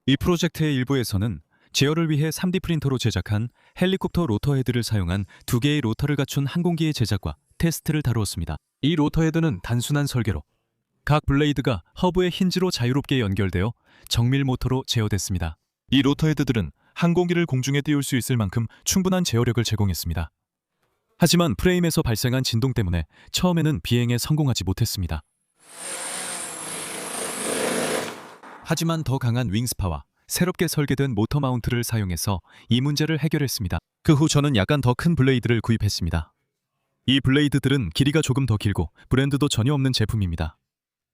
이 프로젝트의 일부에서는 제어를 위해 3D 프린터로 제작한 헬리콥터 로터 헤드를 사용한 두 개의 로터를 갖춘 항공기의 제작과 테스트를 다루었습니다. 이 로터 헤드는 단순한 설계로 각 블레이드가 허브의 힌지로 자유롭게 연결되어 정밀 모터로 제어됐습니다. 이 로터 헤드들은 항공기를 공중에 띄울 수 있을 만큼 충분한 제어력을 제공했습니다. 하지만 프레임에서 발생한 진동 때문에 처음에는 비행에 성공하지 못했습니다. 하지만 더 강한 윙스파와 새롭게 설계된 모터 마운트를 사용해서 이 문제를 해결했습니다. 그 후 저는 약간 더 큰 블레이드를 구입했습니다. 이 블레이드들은 길이가 조금 더 길고 브랜드도 전혀 없는 제품입니다.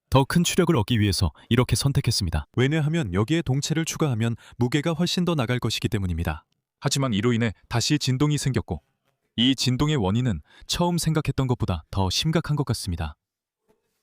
더 큰 추력을 얻기 위해서 이렇게 선택했습니다. 왜냐하면 여기에 동체를 추가하면 무게가 훨씬 더 나갈 것이기 때문입니다. 하지만 이로 인해 다시 진동이 생겼고 이 진동의 원인은 처음 생각했던 것보다 더 심각한 것 같습니다.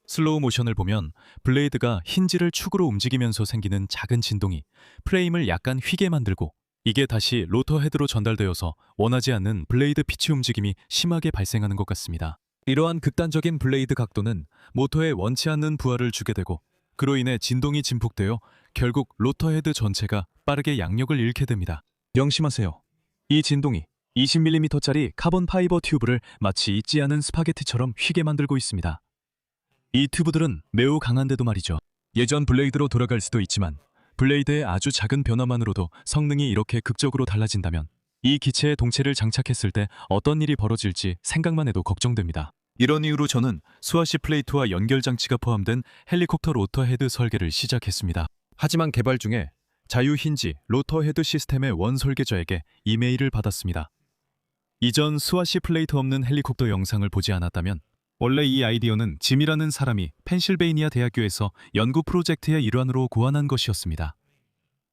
슬로우 모션을 보면 블레이드가 힌지를 축으로 움직이면서 생기는 작은 진동이 프레임을 약간 휘게 만들고 이게 다시 로터 헤드로 전달되어서 원하지 않는 블레이드 피치 움직임이 심하게 발생하는 것 같습니다. 이러한 극단적인 블레이드 각도는 모터에 원치 않는 부하를 주게 되고 그로 인해 진동이 증폭되어 결국 로터 헤드 전체가 빠르게 양력을 잃게 됩니다. 명심하세요. 이 진동이 20mm짜리 카본 파이버 튜브를 마치 잊지 않은 스파게티처럼 휘게 만들고 있습니다. 이 튜브들은 매우 강한데도 말이죠. 예전 블레이드로 돌아갈 수도 있지만 블레이드의 아주 작은 변화만으로도 성능이 이렇게 극적으로 달라진다면 이 기체에 동체를 장착했을 때 어떤 일이 벌어질지 생각만 해도 걱정됩니다. 이런 이유로 저는 수아시 플레이트와 연결 장치가 포함된 헬리콥터 로터 헤드 설계를 시작했습니다. 하지만 개발 중에 자유 힌지 로터 헤드 시스템의 원 설계자에게 이메일을 받았습니다. 이전 수아시 플레이트 없는 헬리콥터 영상을 보지 않았다면 원래 이 아이디어는 짐이라는 사람이 펜실베이니아 대학교에서 연구 프로젝트의 일환으로 고안한 것이었습니다.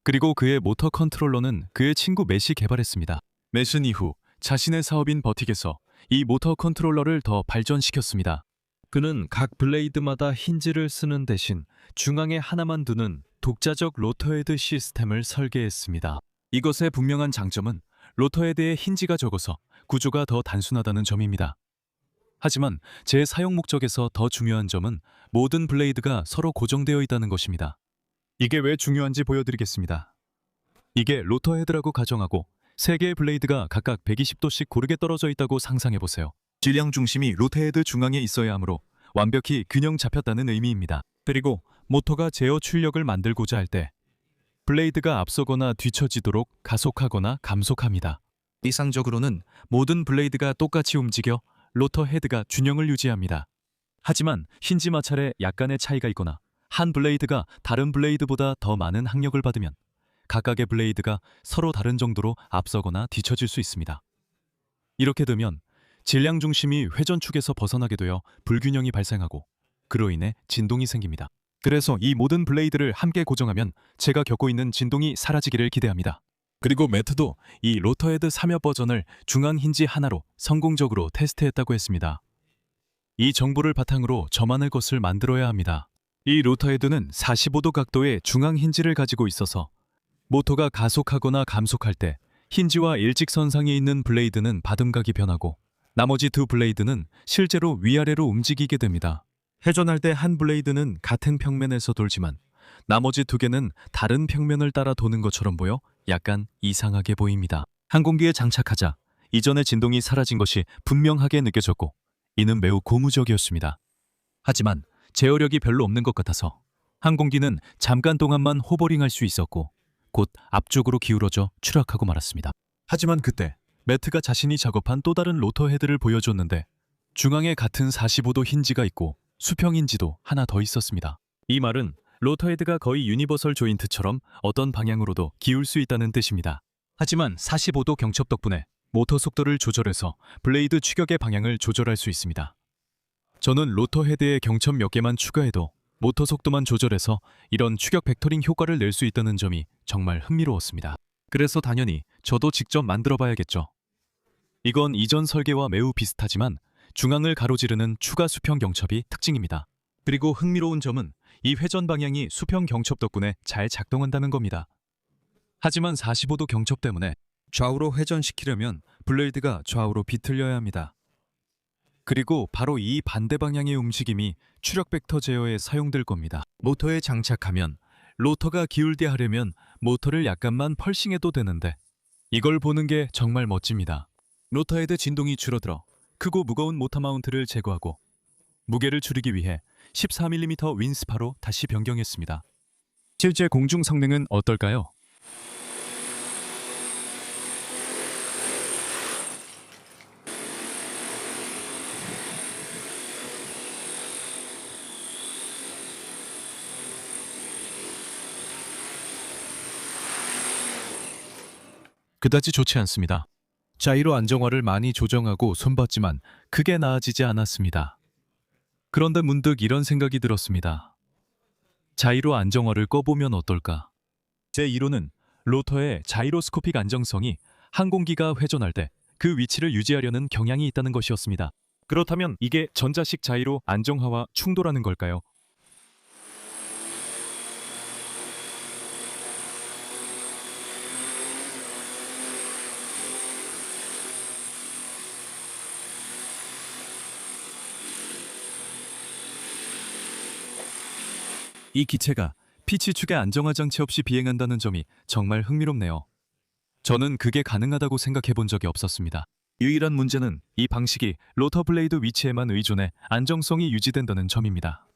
그리고 그의 모터 컨트롤러는 그의 친구 맷이 개발했습니다. 맷은 이후 자신의 사업인 버틱에서 이 모터 컨트롤러를 더 발전시켰습니다. 그는 각 블레이드마다 힌지를 쓰는 대신 중앙에 하나만 두는 독자적 로터헤드 시스템을 설계했습니다. 이것의 분명한 장점은 로터헤드의 힌지가 적어서 구조가 더 단순하다는 점입니다. 하지만 제 사용 목적에서 더 중요한 점은 모든 블레이드가 서로 고정되어 있다는 것입니다. 이게 왜 중요한지 보여드리겠습니다. 이게 로터 헤드라고 가정하고 3개의 블레이드가 각각 120도씩 고르게 떨어져 있다고 상상해보세요. 질량 중심이 로터 헤드 중앙에 있어야 하므로 완벽히 균형 잡혔다는 의미입니다. 그리고 모터가 제어 출력을 만들고자 할 때 블레이드가 앞서거나 뒤처지도록 가속하거나 감속합니다. 이상적으로는 모든 블레이드가 똑같이 움직여 로터 헤드가 균형을 유지합니다. 하지만 힌지 마찰에 약간의 차이가 있거나 한 블레이드가 다른 블레이드보다 더 많은 항력을 받으면 각각의 블레이드가 서로 다른 정도로 앞서거나 뒤처질 수 있습니다. 이렇게 되면 질량 중심이 회전축에서 벗어나게 되어 불균형이 발생하고 그로 인해 진동이 생깁니다. 그래서 이 모든 블레이드를 함께 고정하면 제가 겪고 있는 진동이 사라지기를 기대합니다. 그리고 매트도 이 로터헤드 3여 버전을 중앙 힌지 하나로 성공적으로 테스트했다고 했습니다. 이 정보를 바탕으로 저만의 것을 만들어야 합니다. 이 로터헤드는 45도 각도의 중앙 힌지를 가지고 있어서 모터가 가속하거나 감속할 때 힌지와 일직선상에 있는 블레이드는 바둠각이 변하고 나머지 두 블레이드는 실제로 위아래로 움직이게 됩니다. 회전할 때 한 블레이드는 같은 평면에서 돌지만 나머지 두 개는 다른 평면을 따라 도는 것처럼 보여 약간 이상하게 보입니다. 항공기에 장착하자 이전의 진동이 사라진 것이 분명하게 느껴졌고 이는 매우 고무적이었습니다. 하지만 제어력이 별로 없는 것 같아서 항공기는 잠깐 동안만 호버링할 수 있었고 곧 앞쪽으로 기울어져 추락하고 말았습니다. 하지만 그때 매트가 자신이 작업한 또 다른 로터 헤드를 보여줬는데 중앙에 같은 45도 힌지가 있고 수평 힌지도 하나 더 있었습니다. 이 말은 로터 헤드가 거의 유니버설 조인트처럼 어떤 방향으로도 기울 수 있다는 뜻입니다. 하지만 45도 경첩 덕분에 모터 속도를 조절해서 블레이드 추격의 방향을 조절할 수 있습니다. 저는 로터 헤드에 경첩 몇 개만 추가해도 모터 속도만 조절해서 이런 추격 벡터링 효과를 낼 수 있다는 점이 정말 흥미로웠습니다. 그래서 당연히 저도 직접 만들어 봐야겠죠. 이건 이전 설계와 매우 비슷하지만 중앙을 가로지르는 추가 수평 경첩이 특징입니다. 그리고 흥미로운 점은 이 회전 방향이 수평 경첩 덕분에 잘 작동한다는 겁니다. 하지만 45도 경첩 때문에 좌우로 회전시키려면 블레이드가 좌우로 비틀려야 합니다. 그리고 바로 이 반대 방향의 움직임이 추력 벡터 제어에 사용될 겁니다. 모터에 장착하면 로터가 기울게 하려면 모터를 약간만 펄싱해도 되는데 이걸 보는 게 정말 멋집니다. 로터헤드 진동이 줄어들어 크고 무거운 모터 마운트를 제거하고 무게를 줄이기 위해 14mm 윈스파로 다시 변경했습니다. 실제 공중 성능은 어떨까요? 그다지 좋지 않습니다. 자이로 안정화를 많이 조정하고 손봤지만 크게 나아지지 않았습니다. 그런데 문득 이런 생각이 들었습니다. 자이로 안정화를 꺼보면 어떨까? 제 이론은 로터의 자이로스코픽 안정성이 항공기가 회전할 때 그 위치를 유지하려는 경향이 있다는 것이었습니다. 그렇다면 이게 전자식 자이로 안정화와 충돌하는 걸까요? 이 기체가 피치 축의 안정화 장치 없이 비행한다는 점이 정말 흥미롭네요. 저는 그게 가능하다고 생각해 본 적이 없었습니다. 유일한 문제는 이 방식이 로터 블레이드 위치에만 의존해 안정성이 유지된다는 점입니다.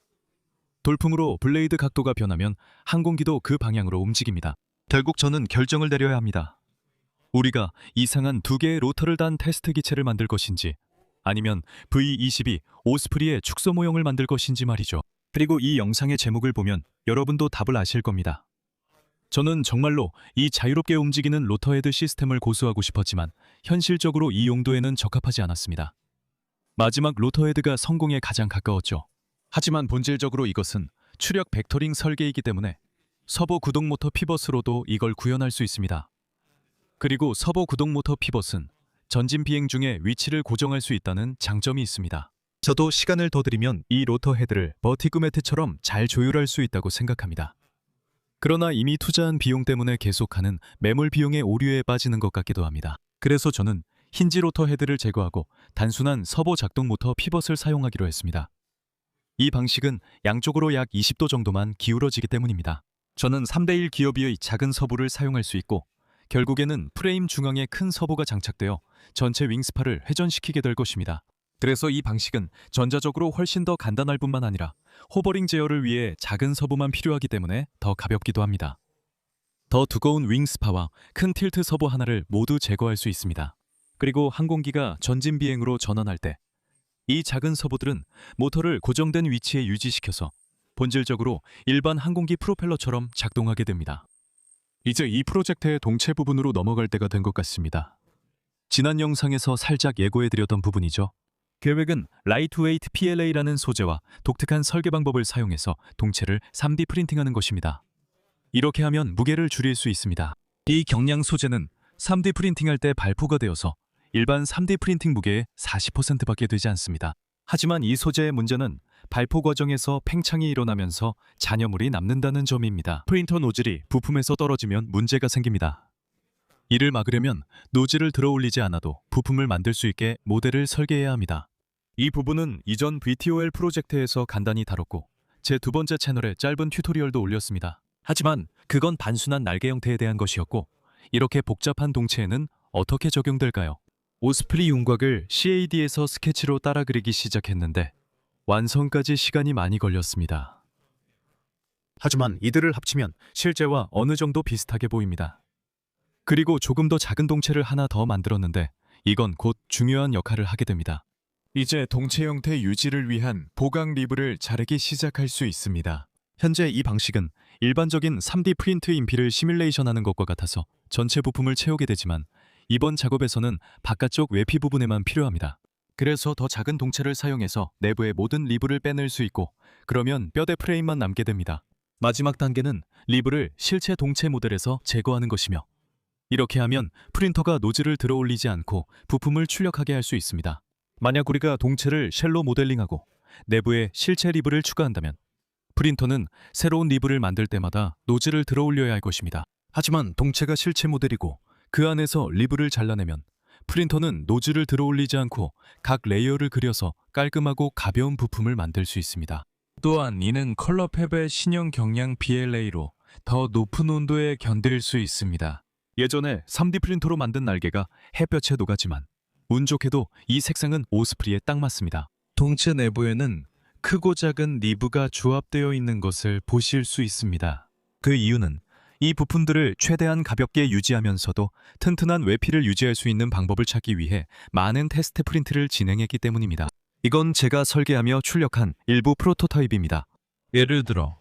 돌풍으로 블레이드 각도가 변하면 항공기도 그 방향으로 움직입니다. 결국 저는 결정을 내려야 합니다. 우리가 이상한 두 개의 로터를 단 테스트 기체를 만들 것인지 아니면 V22 오스프리의 축소 모형을 만들 것인지 말이죠. 그리고 이 영상의 제목을 보면 여러분도 답을 아실 겁니다. 저는 정말로 이 자유롭게 움직이는 로터헤드 시스템을 고수하고 싶었지만 현실적으로 이 용도에는 적합하지 않았습니다. 마지막 로터헤드가 성공에 가장 가까웠죠. 하지만 본질적으로 이것은 추력 벡터링 설계이기 때문에 서버 구동 모터 피벗으로도 이걸 구현할 수 있습니다. 그리고 서버 구동 모터 피벗은 전진 비행 중에 위치를 고정할 수 있다는 장점이 있습니다. 저도 시간을 더 들이면 이 로터 헤드를 버티그 매트처럼 잘 조율할 수 있다고 생각합니다. 그러나 이미 투자한 비용 때문에 계속하는 매몰 비용의 오류에 빠지는 것 같기도 합니다. 그래서 저는 힌지 로터 헤드를 제거하고 단순한 서버 작동 모터 피벗을 사용하기로 했습니다. 이 방식은 양쪽으로 약 20도 정도만 기울어지기 때문입니다. 저는 3대1 기어비의 작은 서부를 사용할 수 있고 결국에는 프레임 중앙에 큰 서부가 장착되어 전체 윙스파를 회전시키게 될 것입니다. 그래서 이 방식은 전자적으로 훨씬 더 간단할 뿐만 아니라 호버링 제어를 위해 작은 서부만 필요하기 때문에 더 가볍기도 합니다. 더 두꺼운 윙스파와 큰 틸트 서부 하나를 모두 제거할 수 있습니다. 그리고 항공기가 전진 비행으로 전환할 때 이 작은 서부들은 모터를 고정된 위치에 유지시켜서 본질적으로 일반 항공기 프로펠러처럼 작동하게 됩니다. 이제 이 프로젝트의 동체 부분으로 넘어갈 때가 된 것 같습니다. 지난 영상에서 살짝 예고해드렸던 부분이죠. 계획은 라이트웨이트 PLA라는 소재와 독특한 설계 방법을 사용해서 동체를 3D 프린팅하는 것입니다. 이렇게 하면 무게를 줄일 수 있습니다. 이 경량 소재는 3D 프린팅할 때 발포가 되어서 일반 3D 프린팅 무게의 40%밖에 되지 않습니다. 하지만 이 소재의 문제는 발포 과정에서 팽창이 일어나면서 잔여물이 남는다는 점입니다. 프린터 노즐이 부품에서 떨어지면 문제가 생깁니다. 이를 막으려면 노즐을 들어올리지 않아도 부품을 만들 수 있게 모델을 설계해야 합니다. 이 부분은 이전 VTOL 프로젝트에서 간단히 다뤘고 제 두 번째 채널에 짧은 튜토리얼도 올렸습니다. 하지만 그건 단순한 날개 형태에 대한 것이었고 이렇게 복잡한 동체에는 어떻게 적용될까요? 오스프리 윤곽을 CAD에서 스케치로 따라 그리기 시작했는데 완성까지 시간이 많이 걸렸습니다. 하지만 이들을 합치면 실제와 어느 정도 비슷하게 보입니다. 그리고 조금 더 작은 동체를 하나 더 만들었는데 이건 곧 중요한 역할을 하게 됩니다. 이제 동체 형태 유지를 위한 보강 리브를 자르기 시작할 수 있습니다. 현재 이 방식은 일반적인 3D 프린트 인피를 시뮬레이션하는 것과 같아서 전체 부품을 채우게 되지만 이번 작업에서는 바깥쪽 외피 부분에만 필요합니다. 그래서 더 작은 동체를 사용해서 내부의 모든 리브를 빼낼 수 있고 그러면 뼈대 프레임만 남게 됩니다. 마지막 단계는 리브를 실체 동체 모델에서 제거하는 것이며 이렇게 하면 프린터가 노즐을 들어올리지 않고 부품을 출력하게 할 수 있습니다. 만약 우리가 동체를 쉘로 모델링하고 내부에 실체 리브를 추가한다면 프린터는 새로운 리브를 만들 때마다 노즐을 들어올려야 할 것입니다. 하지만 동체가 실체 모델이고 그 안에서 리브를 잘라내면 프린터는 노즐을 들어올리지 않고 각 레이어를 그려서 깔끔하고 가벼운 부품을 만들 수 있습니다. 또한 이는 컬러팹의 신형 경량 BLA로 더 높은 온도에 견딜 수 있습니다. 예전에 3D 프린터로 만든 날개가 햇볕에 녹았지만 운 좋게도 이 색상은 오스프리에 딱 맞습니다. 동체 내부에는 크고 작은 리브가 조합되어 있는 것을 보실 수 있습니다. 그 이유는 이 부품들을 최대한 가볍게 유지하면서도 튼튼한 외피를 유지할 수 있는 방법을 찾기 위해 많은 테스트 프린트를 진행했기 때문입니다. 이건 제가 설계하며 출력한 일부 프로토타입입니다. 예를 들어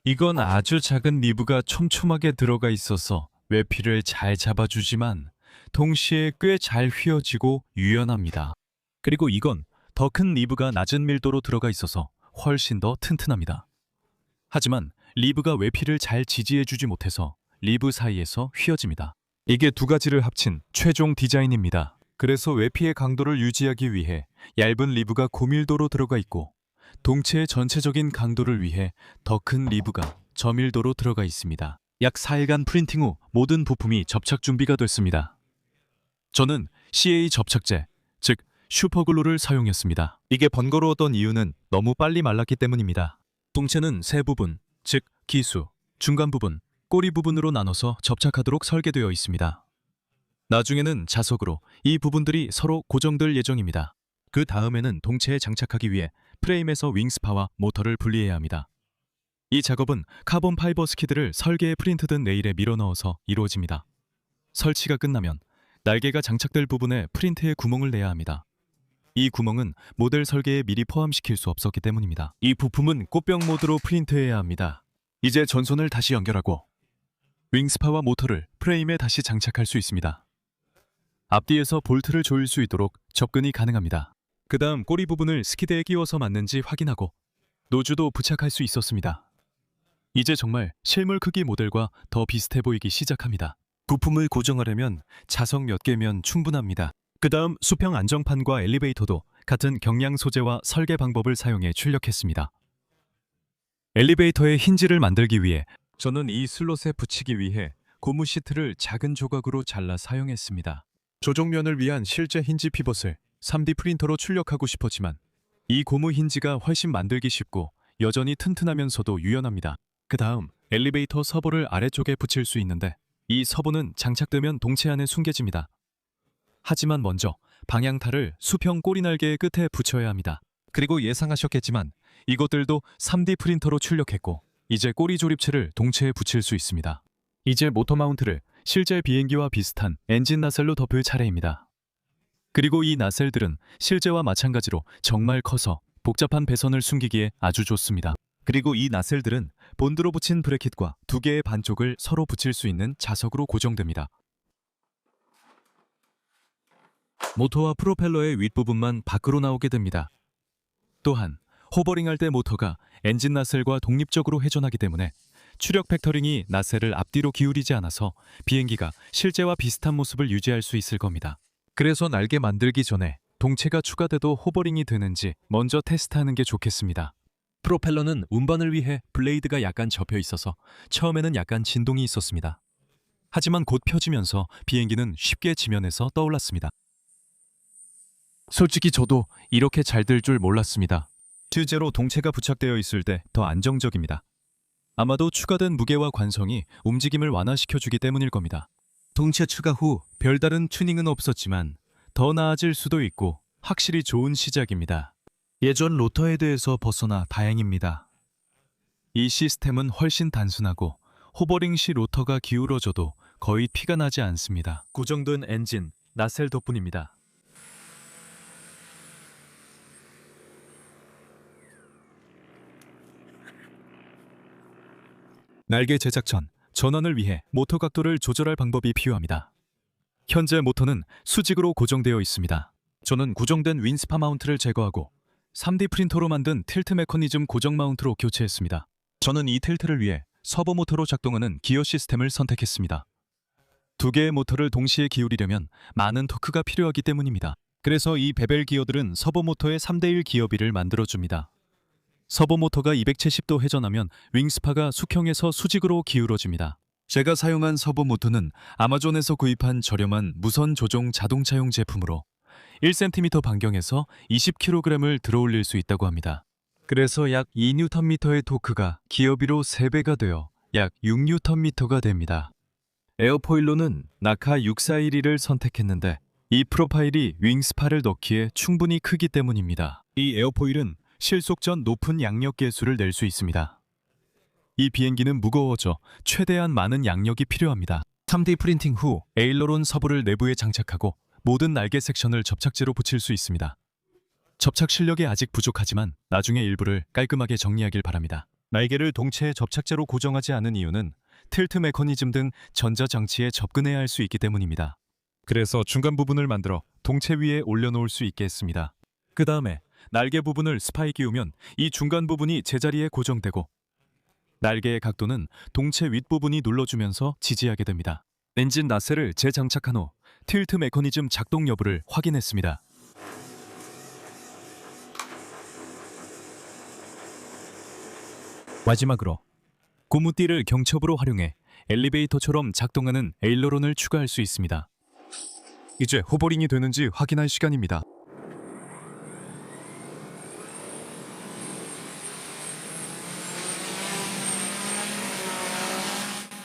이건 아주 작은 리브가 촘촘하게 들어가 있어서 외피를 잘 잡아주지만 동시에 꽤 잘 휘어지고 유연합니다. 그리고 이건 더 큰 리브가 낮은 밀도로 들어가 있어서 훨씬 더 튼튼합니다. 하지만 리브가 외피를 잘 지지해주지 못해서 리브 사이에서 휘어집니다. 이게 두 가지를 합친 최종 디자인입니다. 그래서 외피의 강도를 유지하기 위해 얇은 리브가 고밀도로 들어가 있고 동체의 전체적인 강도를 위해 더 큰 리브가 저밀도로 들어가 있습니다. 약 4일간 프린팅 후 모든 부품이 접착 준비가 됐습니다. 저는 CA 접착제, 즉 슈퍼글루를 사용했습니다. 이게 번거로웠던 이유는 너무 빨리 말랐기 때문입니다. 동체는 세 부분, 즉 기수, 중간 부분, 꼬리 부분으로 나눠서 접착하도록 설계되어 있습니다. 나중에는 자석으로 이 부분들이 서로 고정될 예정입니다. 그 다음에는 동체에 장착하기 위해 프레임에서 윙스파와 모터를 분리해야 합니다. 이 작업은 카본 파이버 스키드를 설계에 프린트된 레일에 밀어넣어서 이루어집니다. 설치가 끝나면 날개가 장착될 부분에 프린트에 구멍을 내야 합니다. 이 구멍은 모델 설계에 미리 포함시킬 수 없었기 때문입니다. 이 부품은 꽃병 모드로 프린트해야 합니다. 이제 전선을 다시 연결하고 윙스파와 모터를 프레임에 다시 장착할 수 있습니다. 앞뒤에서 볼트를 조일 수 있도록 접근이 가능합니다. 그 다음 꼬리 부분을 스키드에 끼워서 맞는지 확인하고 노즈도 부착할 수 있었습니다. 이제 정말 실물 크기 모델과 더 비슷해 보이기 시작합니다. 부품을 고정하려면 자석 몇 개면 충분합니다. 그 다음 수평 안정판과 엘리베이터도 같은 경량 소재와 설계 방법을 사용해 출력했습니다. 엘리베이터의 힌지를 만들기 위해 저는 이 슬롯에 붙이기 위해 고무 시트를 작은 조각으로 잘라 사용했습니다. 조종면을 위한 실제 힌지 피벗을 3D 프린터로 출력하고 싶었지만 이 고무 힌지가 훨씬 만들기 쉽고 여전히 튼튼하면서도 유연합니다. 그 다음 엘리베이터 서보를 아래쪽에 붙일 수 있는데 이 서보는 장착되면 동체 안에 숨겨집니다. 하지만 먼저 방향타를 수평 꼬리날개의 끝에 붙여야 합니다. 그리고 예상하셨겠지만 이것들도 3D 프린터로 출력했고 이제 꼬리 조립체를 동체에 붙일 수 있습니다. 이제 모터 마운트를 실제 비행기와 비슷한 엔진 나셀로 덮을 차례입니다. 그리고 이 나셀들은 실제와 마찬가지로 정말 커서 복잡한 배선을 숨기기에 아주 좋습니다. 그리고 이 나셀들은 본드로 붙인 브래킷과 두 개의 반쪽을 서로 붙일 수 있는 자석으로 고정됩니다. 모터와 프로펠러의 윗부분만 밖으로 나오게 됩니다. 또한 호버링할 때 모터가 엔진 나셀과 독립적으로 회전하기 때문에 추력 팩터링이 나셀을 앞뒤로 기울이지 않아서 비행기가 실제와 비슷한 모습을 유지할 수 있을 겁니다. 그래서 날개 만들기 전에 동체가 추가돼도 호버링이 되는지 먼저 테스트하는 게 좋겠습니다. 프로펠러는 운반을 위해 블레이드가 약간 접혀 있어서 처음에는 약간 진동이 있었습니다. 하지만 곧 펴지면서 비행기는 쉽게 지면에서 떠올랐습니다. 솔직히 저도 이렇게 잘 될 줄 몰랐습니다. 실제로 동체가 부착되어 있을 때 더 안정적입니다. 아마도 추가된 무게와 관성이 움직임을 완화시켜주기 때문일 겁니다. 동체 추가 후 별다른 튜닝은 없었지만 더 나아질 수도 있고 확실히 좋은 시작입니다. 예전 로터에 대해서 벗어나 다행입니다. 이 시스템은 훨씬 단순하고 호버링 시 로터가 기울어져도 거의 피가 나지 않습니다. 고정된 엔진, 나셀 덕분입니다. 날개 제작 전 전원을 위해 모터 각도를 조절할 방법이 필요합니다. 현재 모터는 수직으로 고정되어 있습니다. 저는 고정된 윈스파 마운트를 제거하고 3D 프린터로 만든 틸트 메커니즘 고정 마운트로 교체했습니다. 저는 이 틸트를 위해 서버 모터로 작동하는 기어 시스템을 선택했습니다. 두 개의 모터를 동시에 기울이려면 많은 토크가 필요하기 때문입니다. 그래서 이 베벨 기어들은 서버 모터의 3:1 기어비를 만들어줍니다. 서버 모터가 270도 회전하면 윙스파가 숙형에서 수직으로 기울어집니다. 제가 사용한 서버 모터는 아마존에서 구입한 저렴한 무선 조종 자동차용 제품으로 1cm 반경에서 20kg을 들어올릴 수 있다고 합니다. 그래서 약 2Nm의 토크가 기어비로 3배가 되어 약 6Nm가 됩니다. 에어포일로는 나카 6412를 선택했는데 이 프로파일이 윙스파를 넣기에 충분히 크기 때문입니다. 이 에어포일은 실속 전 높은 양력 계수를 낼 수 있습니다. 이 비행기는 무거워져 최대한 많은 양력이 필요합니다. 3D 프린팅 후 에일러론 서부를 내부에 장착하고 모든 날개 섹션을 접착제로 붙일 수 있습니다. 접착 실력이 아직 부족하지만 나중에 일부를 깔끔하게 정리하길 바랍니다. 날개를 동체에 접착제로 고정하지 않은 이유는 틸트 메커니즘 등 전자장치에 접근해야 할 수 있기 때문입니다. 그래서 중간 부분을 만들어 동체 위에 올려놓을 수 있게 했습니다. 그 다음에 날개 부분을 스파에 끼우면 이 중간 부분이 제자리에 고정되고 날개의 각도는 동체 윗부분이 눌러주면서 지지하게 됩니다. 엔진 나셀을 재장착한 후 틸트 메커니즘 작동 여부를 확인했습니다. 마지막으로 고무띠를 경첩으로 활용해 엘리베이터처럼 작동하는 에일러론을 추가할 수 있습니다. 이제 호버링이 되는지 확인할 시간입니다.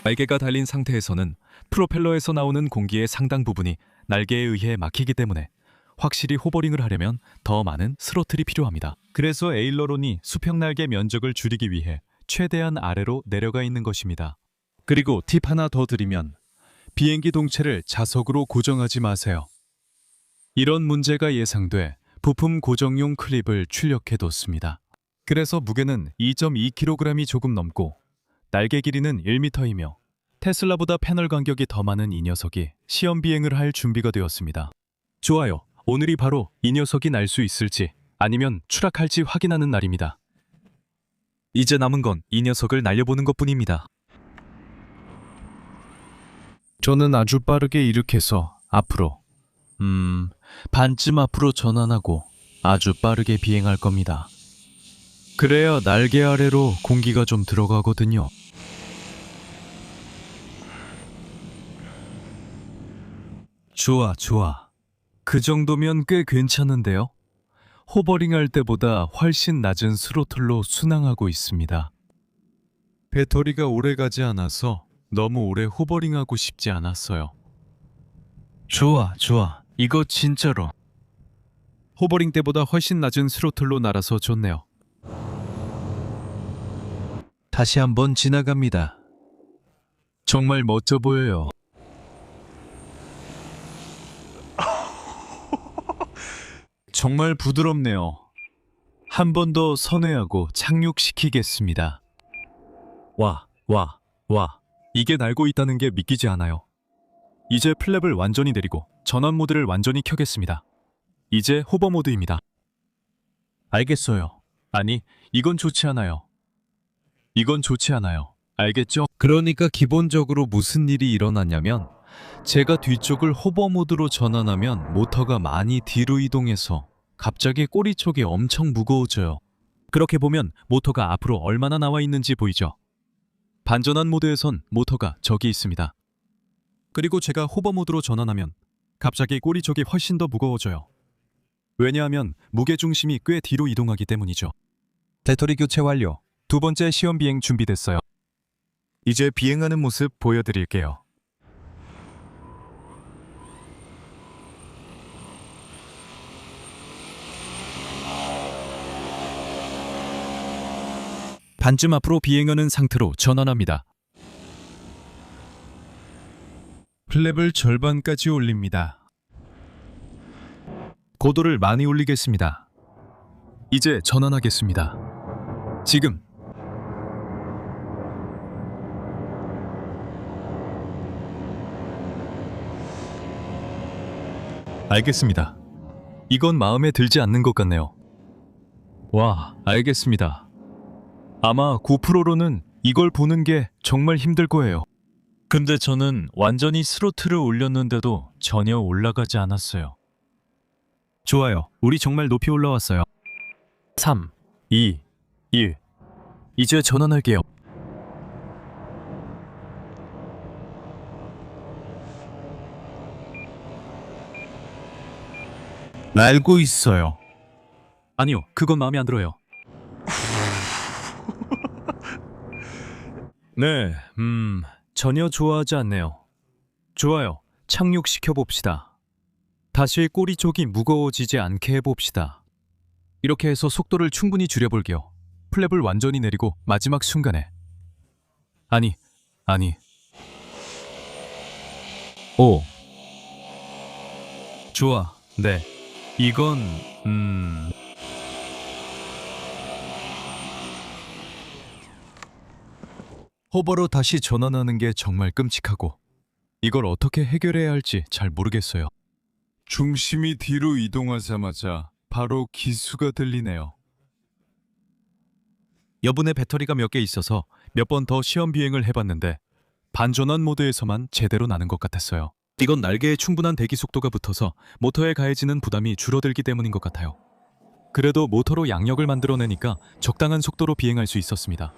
날개가 달린 상태에서는 프로펠러에서 나오는 공기의 상당 부분이 날개에 의해 막히기 때문에 확실히 호버링을 하려면 더 많은 스로틀이 필요합니다. 그래서 에일러론이 수평 날개 면적을 줄이기 위해 최대한 아래로 내려가 있는 것입니다. 그리고 팁 하나 더 드리면 비행기 동체를 자석으로 고정하지 마세요. 이런 문제가 예상돼 부품 고정용 클립을 출력해뒀습니다. 그래서 무게는 2.2kg이 조금 넘고 날개 길이는 1m이며 테슬라보다 패널 간격이 더 많은 이 녀석이 시험 비행을 할 준비가 되었습니다. 좋아요. 오늘이 바로 이 녀석이 날 수 있을지 아니면 추락할지 확인하는 날입니다. 이제 남은 건 이 녀석을 날려보는 것뿐입니다. 저는 아주 빠르게 이륙해서 앞으로 반쯤 앞으로 전환하고 아주 빠르게 비행할 겁니다. 그래야 날개 아래로 공기가 좀 들어가거든요. 좋아. 그 정도면 꽤 괜찮은데요? 호버링 할 때보다 훨씬 낮은 스로틀로 순항하고 있습니다. 배터리가 오래 가지 않아서 너무 오래 호버링하고 싶지 않았어요. 좋아. 이거 진짜로. 호버링 때보다 훨씬 낮은 스로틀로 날아서 좋네요. 다시 한번 지나갑니다. 정말 멋져 보여요. 정말 부드럽네요. 한 번 더 선회하고 착륙시키겠습니다. 와. 이게 날고 있다는 게 믿기지 않아요. 이제 플랩을 완전히 내리고 전원 모드를 완전히 켜겠습니다. 이제 호버 모드입니다. 알겠어요. 아니, 이건 좋지 않아요. 알겠죠? 그러니까 기본적으로 무슨 일이 일어났냐면 제가 뒤쪽을 호버 모드로 전환하면 모터가 많이 뒤로 이동해서 갑자기 꼬리 쪽이 엄청 무거워져요. 그렇게 보면 모터가 앞으로 얼마나 나와 있는지 보이죠? 반전환 모드에선 모터가 저기 있습니다. 그리고 제가 호버 모드로 전환하면 갑자기 꼬리 쪽이 훨씬 더 무거워져요. 왜냐하면 무게중심이 꽤 뒤로 이동하기 때문이죠. 배터리 교체 완료. 두 번째 시험 비행 준비됐어요. 이제 비행하는 모습 보여드릴게요. 반쯤 앞으로 비행하는 상태로 전환합니다. 플랩을 절반까지 올립니다. 고도를 많이 올리겠습니다. 이제 전환하겠습니다. 지금. 알겠습니다. 이건 마음에 들지 않는 것 같네요. 와, 알겠습니다. 아마 9%로는 이걸 보는 게 정말 힘들 거예요. 근데 저는 완전히 스로틀을 올렸는데도 전혀 올라가지 않았어요. 좋아요. 우리 정말 높이 올라왔어요. 3, 2, 1. 이제 전환할게요. 날고 있어요. 아니요, 그건 마음에 안 들어요. 네, 전혀 좋아하지 않네요. 좋아요. 착륙시켜 봅시다. 다시 꼬리 쪽이 무거워지지 않게 해봅시다. 이렇게 해서 속도를 충분히 줄여볼게요. 플랩을 완전히 내리고 마지막 순간에. 아니. 오. 좋아. 네. 이건, 호버로 다시 전환하는 게 정말 끔찍하고, 이걸 어떻게 해결해야 할지 잘 모르겠어요. 중심이 뒤로 이동하자마자 바로 기수가 들리네요. 여분의 배터리가 몇 개 있어서 몇 번 더 시험 비행을 해봤는데 반전환 모드에서만 제대로 나는 것 같았어요. 이건 날개에 충분한 대기 속도가 붙어서 모터에 가해지는 부담이 줄어들기 때문인 것 같아요. 그래도 모터로 양력을 만들어내니까 적당한 속도로 비행할 수 있었습니다.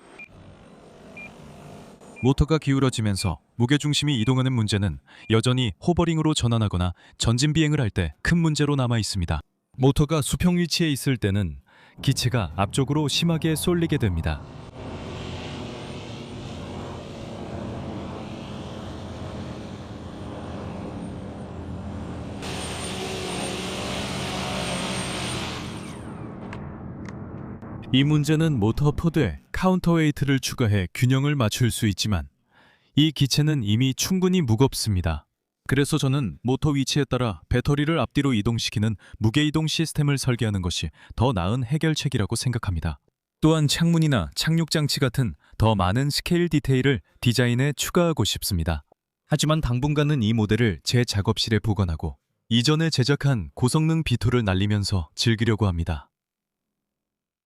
모터가 기울어지면서 무게중심이 이동하는 문제는 여전히 호버링으로 전환하거나 전진 비행을 할 때 큰 문제로 남아 있습니다. 모터가 수평 위치에 있을 때는 기체가 앞쪽으로 심하게 쏠리게 됩니다. 이 문제는 모터 포드에 카운터웨이트를 추가해 균형을 맞출 수 있지만 이 기체는 이미 충분히 무겁습니다. 그래서 저는 모터 위치에 따라 배터리를 앞뒤로 이동시키는 무게이동 시스템을 설계하는 것이 더 나은 해결책이라고 생각합니다. 또한 창문이나 착륙 장치 같은 더 많은 스케일 디테일을 디자인에 추가하고 싶습니다. 하지만 당분간은 이 모델을 제 작업실에 보관하고 이전에 제작한 고성능 B2를 날리면서 즐기려고 합니다.